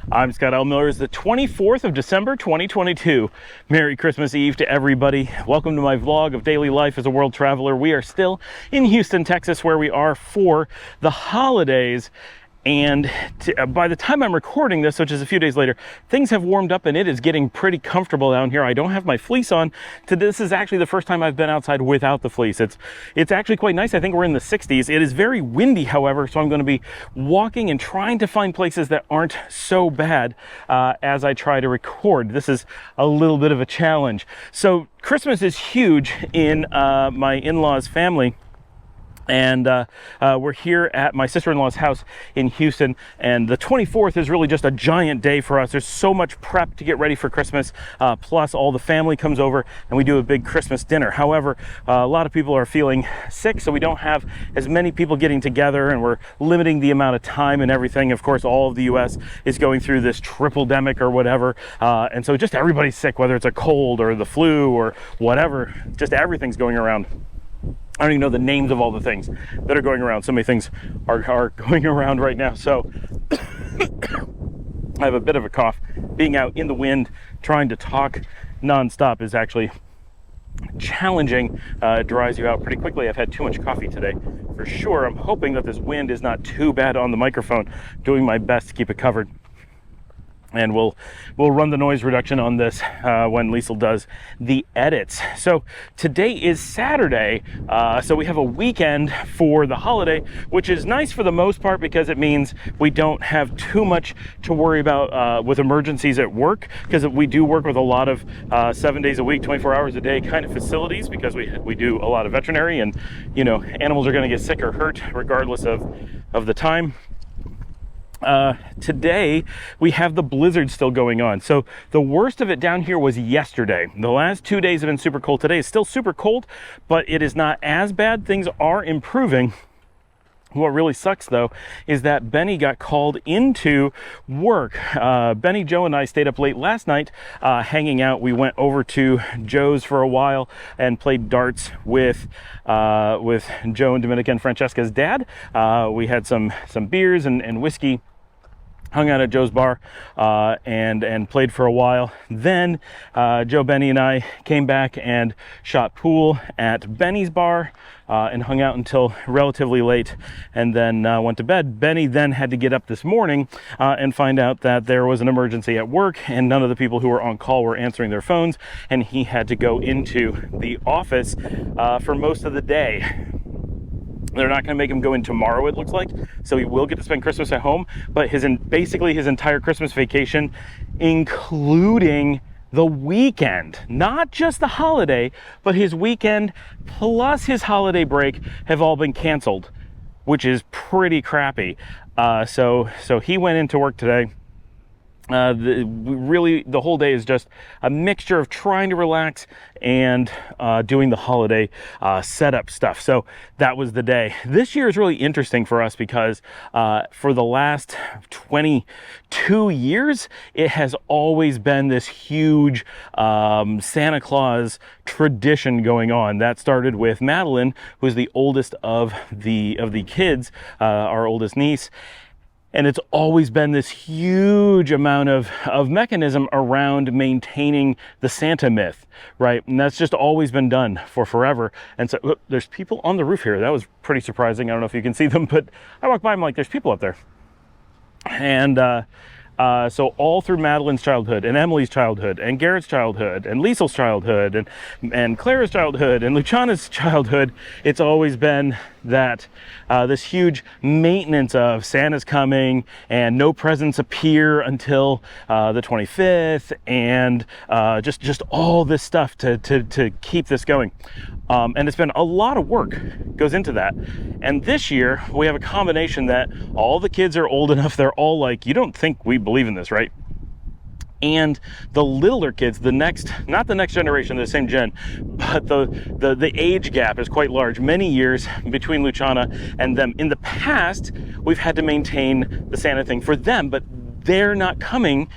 I'm Scott L. Miller. It's the 24th of December, 2022. Merry Christmas Eve to everybody. Welcome to my vlog of daily life as a world traveler. We are still in Houston, Texas, where we are for the holidays. And by the time I'm recording this, which is a few days later, things have warmed up and it is getting pretty comfortable down here. I don't have my fleece on. This is actually the first time I've been outside without the fleece. It's actually quite nice. I think we're in the 60s. It is very windy, however, so I'm going to be walking and trying to find places that aren't so bad as I try to record. This is a little bit of a challenge. So Christmas is huge in my in-laws' family. And we're here at my sister-in-law's house in Houston, and the 24th is really just a giant day for us. There's so much prep to get ready for Christmas, plus all the family comes over and we do a big Christmas dinner. However, a lot of people are feeling sick, so we don't have as many people getting together, and we're limiting the amount of time and everything. Of course, all of the US is going through this triple-demic or whatever, and so just everybody's sick, whether it's a cold or the flu or whatever. Just everything's going around. I don't even know the names of all the things that are going around. So many things are going around right now. So I have a bit of a cough. Being out in the wind, trying to talk nonstop is actually challenging. It dries you out pretty quickly. I've had too much coffee today, for sure. I'm hoping that this wind is not too bad on the microphone. Doing my best to keep it covered. And we'll run the noise reduction on this when Liesl does the edits. So today is Saturday, so we have a weekend for the holiday, which is nice for the most part because it means we don't have too much to worry about with emergencies at work, because we do work with a lot of 7 days a week, 24 hours a day kind of facilities, because we do a lot of veterinary, and you know, animals are going to get sick or hurt regardless of the time. Today we have the blizzard still going on. So the worst of it down here was yesterday. The last 2 days have been super cold. Today is still super cold, but it is not as bad. Things are improving. What really sucks, though, is that Benny got called into work. Benny, Joe, and I stayed up late last night hanging out. We went over to Joe's for a while and played darts with Joe and Dominica and Francesca's dad. We had some beers and whiskey. Hung out at Joe's bar and played for a while. Then Joe, Benny, and I came back and shot pool at Benny's bar and hung out until relatively late, and then went to bed. Benny then had to get up this morning and find out that there was an emergency at work, and none of the people who were on call were answering their phones, and he had to go into the office for most of the day. They're not going to make him go in tomorrow, it looks like, so he will get to spend Christmas at home, but basically his entire Christmas vacation, including the weekend, not just the holiday, but his weekend plus his holiday break, have all been canceled, which is pretty crappy. So he went into work today. The whole day is just a mixture of trying to relax and doing the holiday setup stuff. So that was the day. This year is really interesting for us because for the last 22 years, it has always been this huge Santa Claus tradition going on. That started with Madeline, who's the oldest of the kids, our oldest niece. And it's always been this huge amount of mechanism around maintaining the Santa myth, right? And that's just always been done for forever. And so there's people on the roof here. That was pretty surprising. I don't know if you can see them, but I walk by, I'm like, there's people up there. And so all through Madeline's childhood and Emily's childhood and Garrett's childhood and Liesl's childhood and Clara's childhood and Luciana's childhood, it's always been that this huge maintenance of Santa's coming and no presents appear until the 25th, and just all this stuff to keep this going. And it's been a lot of work goes into that. And this year we have a combination that all the kids are old enough, they're all like, you don't think we believe in this, right? And the littler kids, not the next generation, the same gen, but the age gap is quite large, many years between Luciana and them. In the past, we've had to maintain the Santa thing for them, but they're not coming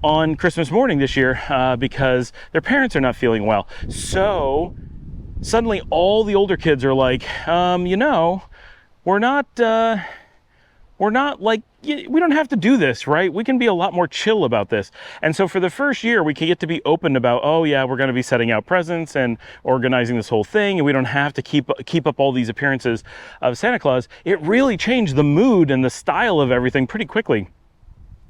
on Christmas morning this year because their parents are not feeling well. So suddenly all the older kids are like, we're not like we don't have to do this, right? We can be a lot more chill about this. And so for the first year, we can get to be open about, oh yeah, we're going to be setting out presents and organizing this whole thing, and we don't have to keep up all these appearances of Santa Claus. It really changed the mood and the style of everything pretty quickly.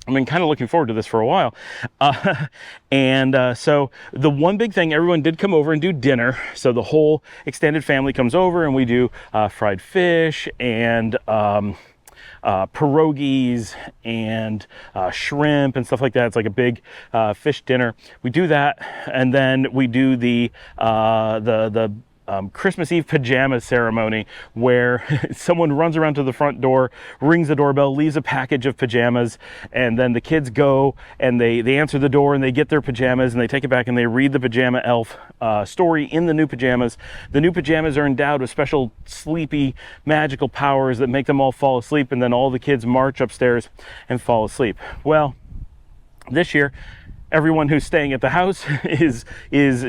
I've been kind of looking forward to this for a while. So the one big thing, everyone did come over and do dinner. So the whole extended family comes over and we do fried fish and pierogies and shrimp and stuff like that. It's like a big fish dinner. We do that, and then we do the Christmas Eve pajama ceremony, where someone runs around to the front door, rings the doorbell, leaves a package of pajamas, and then the kids go and they answer the door and they get their pajamas and they take it back and they read the pajama elf story in the new pajamas. The new pajamas are endowed with special sleepy magical powers that make them all fall asleep, and then all the kids march upstairs and fall asleep. Well, this year, everyone who's staying at the house is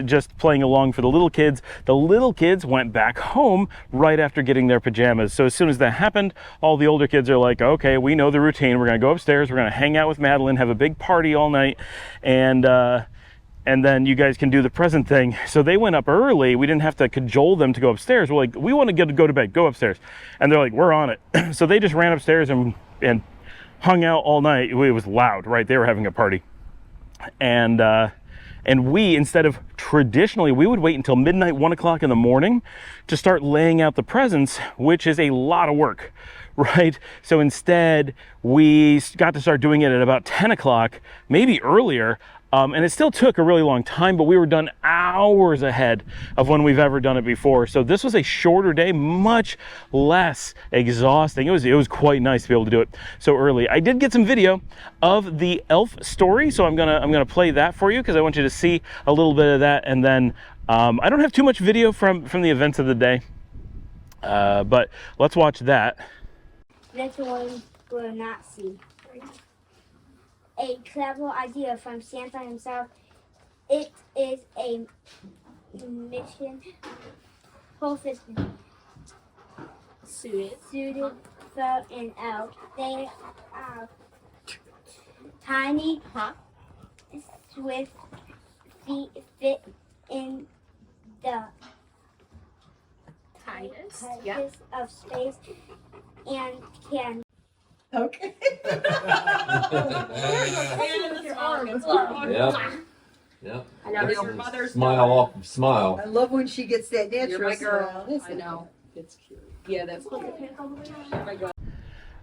just playing along for the little kids. The little kids went back home right after getting their pajamas. So as soon as that happened, all the older kids are like, okay, we know the routine. We're going to go upstairs. We're going to hang out with Madeline, have a big party all night, and then you guys can do the present thing. So they went up early. We didn't have to cajole them to go upstairs. We're like, we want to go to bed. Go upstairs. And they're like, we're on it. So they just ran upstairs and hung out all night. It was loud, right? They were having a party. And we, instead of traditionally, we would wait until midnight, 1 o'clock in the morning to start laying out the presents, which is a lot of work, right? So instead, we got to start doing it at about 10 o'clock, maybe earlier. And it still took a really long time, but we were done hours ahead of when we've ever done it before. So this was a shorter day, much less exhausting. It was quite nice to be able to do it so early. I did get some video of the elf story, so I'm gonna play that for you because I want you to see a little bit of that. And then I don't have too much video from the events of the day, but let's watch that. This one will not see. A clever idea from Santa himself. It is a mission perfectly suited for an elf. They are tiny, swift feet fit in the tightest of space and can. Okay. Yeah. I know your mother's smile off of smile. I love when she gets that natural You're my smile. girl. I know. It's cute. Yeah, that's cool. Oh my God.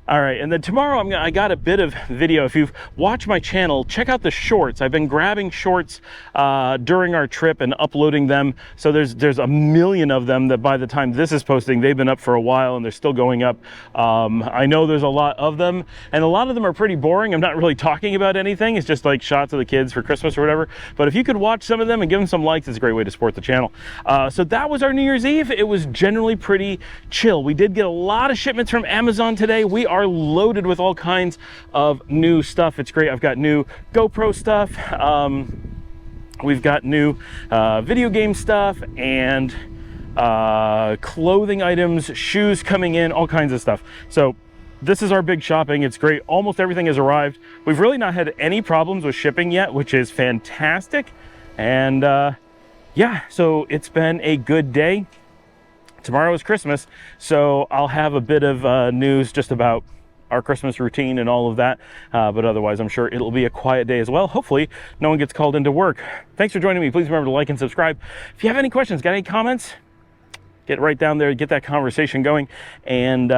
All right, and then tomorrow I got a bit of video. If you've watched my channel, check out the shorts. I've been grabbing shorts during our trip and uploading them. So there's a million of them that by the time this is posting, they've been up for a while and they're still going up. I know there's a lot of them, and a lot of them are pretty boring. I'm not really talking about anything. It's just like shots of the kids for Christmas or whatever. But if you could watch some of them and give them some likes, it's a great way to support the channel. So that was our New Year's Eve. It was generally pretty chill. We did get a lot of shipments from Amazon today. We are loaded with all kinds of new stuff. It's great. I've got new GoPro stuff. We've got new video game stuff and clothing items, shoes coming in, all kinds of stuff. So this is our big shopping. It's great. Almost everything has arrived. We've really not had any problems with shipping yet, which is fantastic. And yeah, so it's been a good day. Tomorrow is Christmas, so I'll have a bit of news just about our Christmas routine and all of that, but otherwise I'm sure it'll be a quiet day as well. Hopefully no one gets called into work. Thanks for joining me. Please remember to like and subscribe. If you have any questions, got any comments, get right down there, get that conversation going. And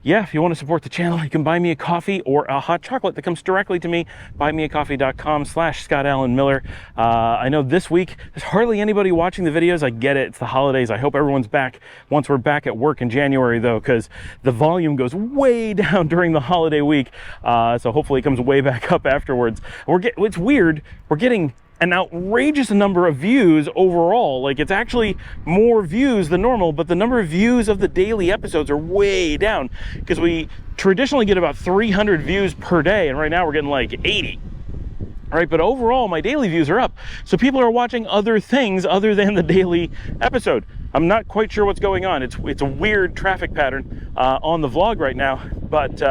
yeah, if you want to support the channel, you can buy me a coffee or a hot chocolate that comes directly to me. buymeacoffee.com/ScottAllenMiller. I know this week there's hardly anybody watching the videos. I get it. It's the holidays. I hope everyone's back once we're back at work in January, though, because the volume goes way down during the holiday week. So hopefully it comes way back up afterwards. It's weird. We're getting an outrageous number of views overall. Like, it's actually more views than normal, but the number of views of the daily episodes are way down because we traditionally get about 300 views per day, and right now we're getting like 80. All right, but overall my daily views are up, so people are watching other things other than the daily episode. I'm not quite sure what's going on. It's a weird traffic pattern on the vlog right now, but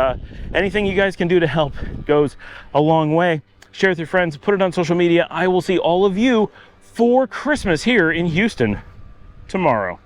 anything you guys can do to help goes a long way. Share with your friends, put it on social media. I will see all of you for Christmas here in Houston tomorrow.